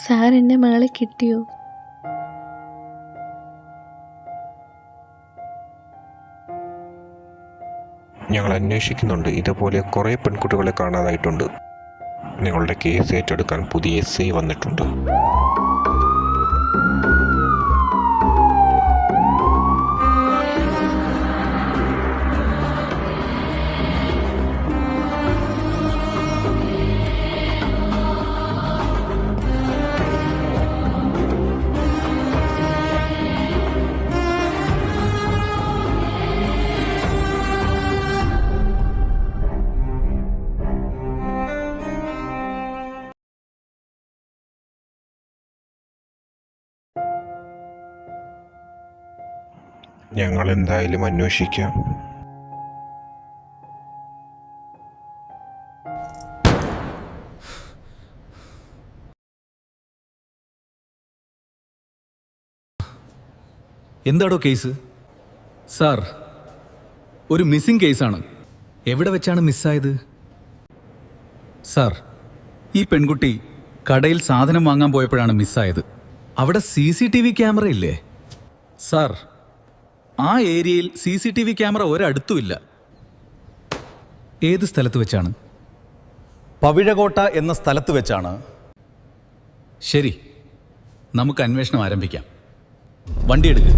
Sir എൻ്റെ മകളെ കിട്ടിയോ? ഞങ്ങൾ അന്വേഷിക്കുന്നുണ്ട്. ഇതുപോലെ കുറേ പെൺകുട്ടികളെ കാണാതായിട്ടുണ്ട്. നിങ്ങളുടെ കേസ് ഏറ്റെടുക്കാൻ പുതിയ SI വന്നിട്ടുണ്ട്. ഞങ്ങൾ എന്തായാലും അന്വേഷിക്കാം. എന്താടോ കേസ്? സാർ, ഒരു മിസ്സിംഗ് കേസാണ്. എവിടെ വെച്ചാണ് മിസ്സായത്? സാർ, ഈ പെൺകുട്ടി കടയിൽ സാധനം വാങ്ങാൻ പോയപ്പോഴാണ് മിസ്സായത്. അവിടെ CCTV ക്യാമറ ഇല്ലേ? സാർ, ആ ഏരിയയിൽ CCTV ക്യാമറ ഒരടുത്തുമില്ല. ഏത് സ്ഥലത്ത് വെച്ചാണ്? പവിഴകോട്ട എന്ന സ്ഥലത്ത് വെച്ചാണ്. ശരി, നമുക്ക് അന്വേഷണം ആരംഭിക്കാം. വണ്ടി എടുക്ക്.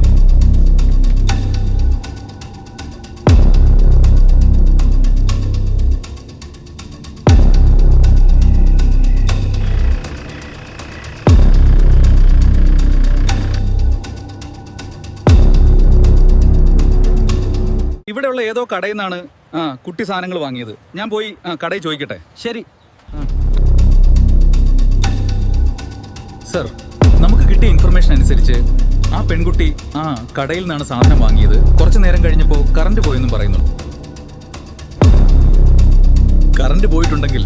ഇവിടെയുള്ള ഏതോ കടയിൽ നിന്നാണ് കുട്ടി സാധനങ്ങൾ വാങ്ങിയത്. ഞാൻ പോയി കടയിൽ ചോദിക്കട്ടെ. ശരി സർ, നമുക്ക് കിട്ടിയ ഇൻഫർമേഷൻ അനുസരിച്ച് ആ പെൺകുട്ടി കടയിൽ നിന്നാണ് സാധനം വാങ്ങിയത്. കുറച്ചു നേരം കഴിഞ്ഞപ്പോൾ കറണ്ട് പോയെന്നും പറയുന്നു. കറണ്ട് പോയിട്ടുണ്ടെങ്കിൽ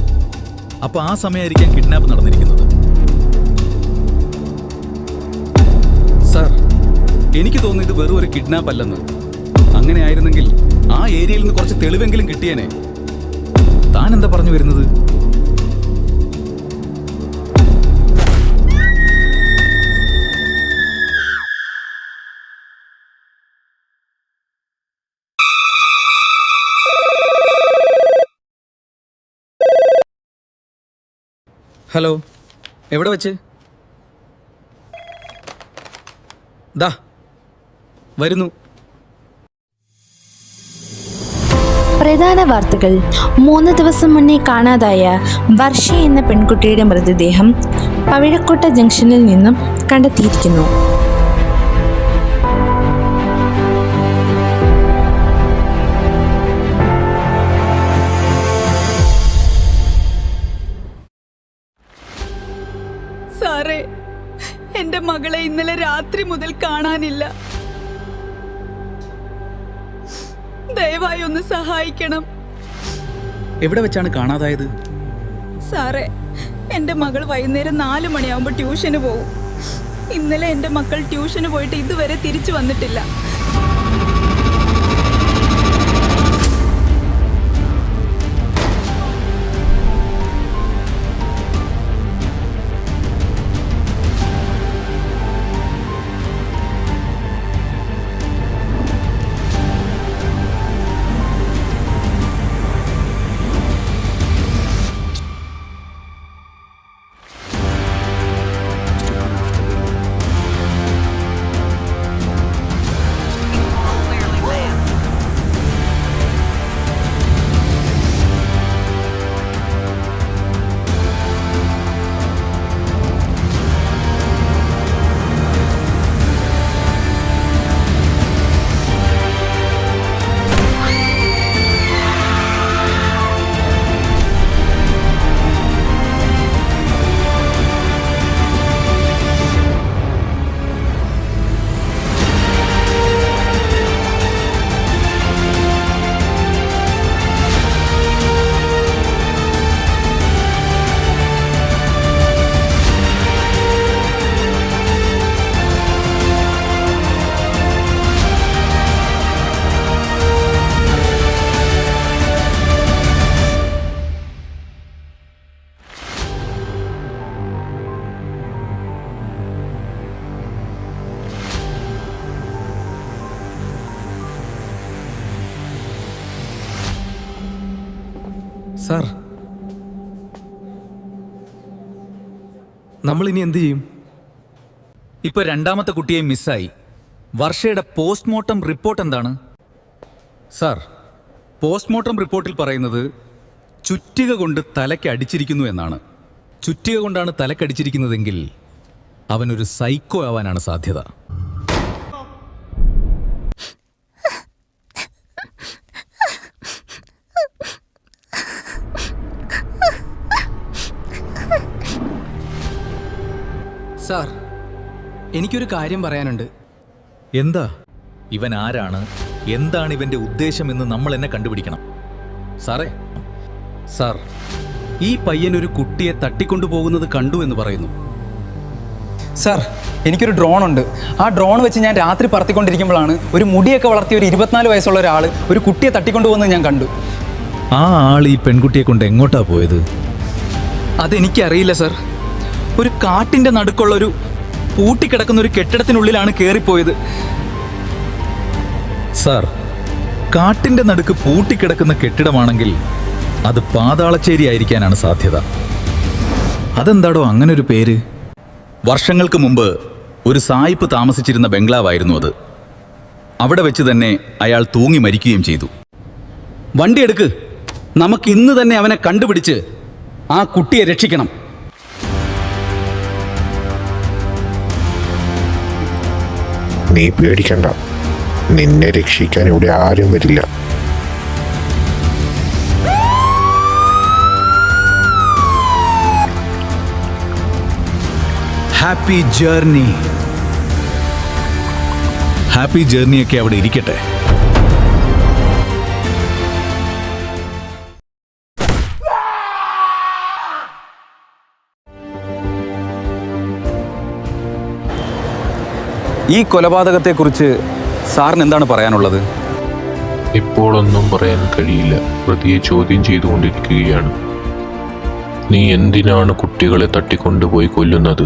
അപ്പോൾ ആ സമയമായിരിക്കാം കിഡ്നാപ്പ് നടന്നിരിക്കുന്നത്. സർ, എനിക്ക് തോന്നുന്നു ഇത് വെറും ഒരു കിഡ്നാപ്പ് അല്ലെന്ന്. അങ്ങനെ ആയിരുന്നെങ്കിൽ ആ ഏരിയയിൽ നിന്ന് കുറച്ച് തെളിവെങ്കിലും കിട്ടിയേനെ. താൻ എന്താ പറഞ്ഞു വരുന്നത്? ഹലോ, എവിടെ വെച്ച്? ദാ വരുന്നു. പ്രധാന വാർത്തകൾ. 3 ദിവസം മുന്നേ കാണാതായ വർഷ എന്ന പെൺകുട്ടിയുടെ മൃതദേഹം പവിഴക്കോട്ട ജംഗ്ഷനിൽ നിന്നും കണ്ടെത്തിയിരിക്കുന്നു. സാറേ, എന്റെ മകളെ ഇന്നലെ രാത്രി മുതൽ കാണാനില്ല. ദയവായി ഒന്ന് സഹായിക്കണം. എവിടെ വെച്ചാണ് കാണാതായത്? സാറേ, എന്റെ മകൾ വൈകുന്നേരം 4 മണിയാകുമ്പോൾ ട്യൂഷന് പോകും. ഇന്നലെ എന്റെ മക്കൾ ട്യൂഷന് പോയിട്ട് ഇതുവരെ തിരിച്ചു വന്നിട്ടില്ല. സാർ, നമ്മളിനി എന്ത് ചെയ്യും? ഇപ്പൊ രണ്ടാമത്തെ കുട്ടിയെ മിസ്സായി. വർഷയുടെ പോസ്റ്റ്മോർട്ടം റിപ്പോർട്ട് എന്താണ്? സാർ, പോസ്റ്റ്മോർട്ടം റിപ്പോർട്ടിൽ പറയുന്നത് ചുറ്റിക കൊണ്ട് തലയ്ക്ക് അടിച്ചിരിക്കുന്നു എന്നാണ്. ചുറ്റിക കൊണ്ടാണ് തലക്കടിച്ചിരിക്കുന്നതെങ്കിൽ അവനൊരു സൈക്കോ ആവാനാണ് സാധ്യത. സാർ, എനിക്കൊരു കാര്യം പറയാനുണ്ട്. എന്താ? ഇവൻ ആരാണ്, എന്താണ് ഇവന്റെ ഉദ്ദേശമെന്ന് നമ്മൾ എന്നെ കണ്ടുപിടിക്കണം. സാറേ, സാർ, ഈ പയ്യൻ ഒരു കുട്ടിയെ തട്ടിക്കൊണ്ടുപോകുന്നത് കണ്ടു എന്ന് പറയുന്നു. സാർ, എനിക്കൊരു ഡ്രോൺ ഉണ്ട്. ആ ഡ്രോൺ വെച്ച് ഞാൻ രാത്രി പറത്തിക്കൊണ്ടിരിക്കുമ്പോഴാണ് ഒരു മുടിയൊക്കെ വളർത്തിയ ഒരു 24 വയസ്സുള്ള ഒരാൾ ഒരു കുട്ടിയെ തട്ടിക്കൊണ്ടുപോകുന്നത് ഞാൻ കണ്ടു. ആ ആൾ ഈ പെൺകുട്ടിയെ കൊണ്ട് എങ്ങോട്ടാ പോയത്? അതെനിക്കറിയില്ല സാർ. ഒരു കാട്ടിൻ്റെ നടുക്കുള്ള ഒരു പൂട്ടിക്കിടക്കുന്ന ഒരു കെട്ടിടത്തിനുള്ളിലാണ് കയറിപ്പോയത്. സാർ, കാട്ടിന്റെ നടുക്ക് പൂട്ടിക്കിടക്കുന്ന കെട്ടിടമാണെങ്കിൽ അത് പാതാളച്ചേരി ആയിരിക്കാനാണ് സാധ്യത. അതെന്താടോ അങ്ങനെ ഒരു പേര്? വർഷങ്ങൾക്ക് മുമ്പ് ഒരു സായിപ്പ് താമസിച്ചിരുന്ന ബംഗ്ലാവായിരുന്നു അത്. അവിടെ വെച്ച് തന്നെ അയാൾ തൂങ്ങി മരിക്കുകയും ചെയ്തു. വണ്ടി എടുക്ക്, നമുക്ക് ഇന്ന് തന്നെ അവനെ കണ്ടുപിടിച്ച് ആ കുട്ടിയെ രക്ഷിക്കണം. നീ പേടിക്കണ്ട, നിന്നെ രക്ഷിക്കാൻ ഇവിടെ ആരും വരില്ല. Happy journey. ഹാപ്പി ജേർണിയൊക്കെ അവിടെ ഇരിക്കട്ടെ. ഈ കൊലപാതകത്തെക്കുറിച്ച് സാറിന് എന്താണ് പറയാനുള്ളത്? ഇപ്പോഴൊന്നും പറയാൻ കഴിയില്ല. പ്രതിയെ ചോദ്യം ചെയ്തുകൊണ്ടിരിക്കുകയാണ്. നീ എന്തിനാണ് കുട്ടികളെ തട്ടിക്കൊണ്ടുപോയി കൊല്ലുന്നത്?